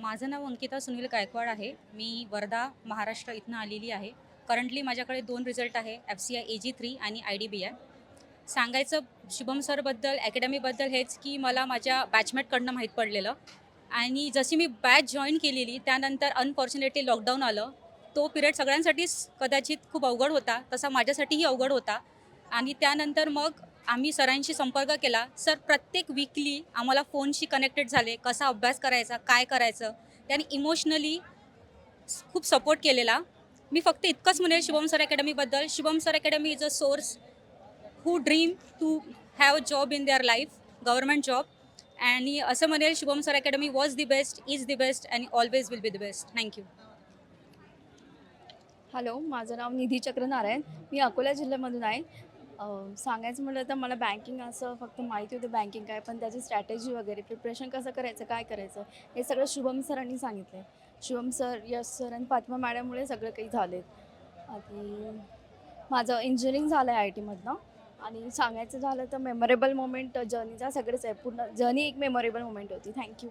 माझं नाव अंकिता सुनील गायकवाड आहे. मी वर्धा, महाराष्ट्र इथनं आलेली आहे. करंटली माझ्याकडे 2 रिझल्ट आहे, FCI AG3 आणि IDBI. सांगायचं शुभम सरबद्दल, अकॅडमीबद्दल हेच की मला माझ्या बॅचमेटकडनं माहीत पडलेलं आणि जशी मी बॅच जॉइन केलेली त्यानंतर अनफॉर्च्युनेटली लॉकडाऊन आलं. तो पिरियड सगळ्यांसाठीच कदाचित खूप अवघड होता, तसा माझ्यासाठीही अवघड होता आणि त्यानंतर मग आम्ही सरांशी संपर्क केला. सर प्रत्येक वीकली आम्हाला फोनशी कनेक्टेड झाले, कसा अभ्यास करायचा, काय करायचं. त्याने इमोशनली खूप सपोर्ट केलेला. मी फक्त इतकंच म्हणेल शुभम सर अकॅडमीबद्दल, Shubham sir academy is a source who dream to have a job in their life, government job. आणि असं म्हणेल Shubham sir academy was the best, is the best आणि always will be the best. Thank you. Hello, माझं नाव निधी चक्र नारायण. मी अकोला जिल्ह्यामधून आहे. सांगायचं म्हटलं तर मला बँकिंग असं फक्त माहिती होतं बँकिंग काय, पण त्याची स्ट्रॅटेजी वगैरे प्रिपरेशन कसं करायचं, काय करायचं हे सगळं शुभम सरांनी सांगितलं आहे. शुभम सर, यश सर आणि फातिमा मॅडममुळे सगळं काही झालं आहे. आणि माझं इंजिनिअरिंग झालं आहे ITमधनं. आणि सांगायचं झालं तर मेमोरेबल मोमेंट जर्नीचा सगळेच आहे. पूर्ण जर्नी एक मेमोरेबल मोमेंट होती. थँक्यू.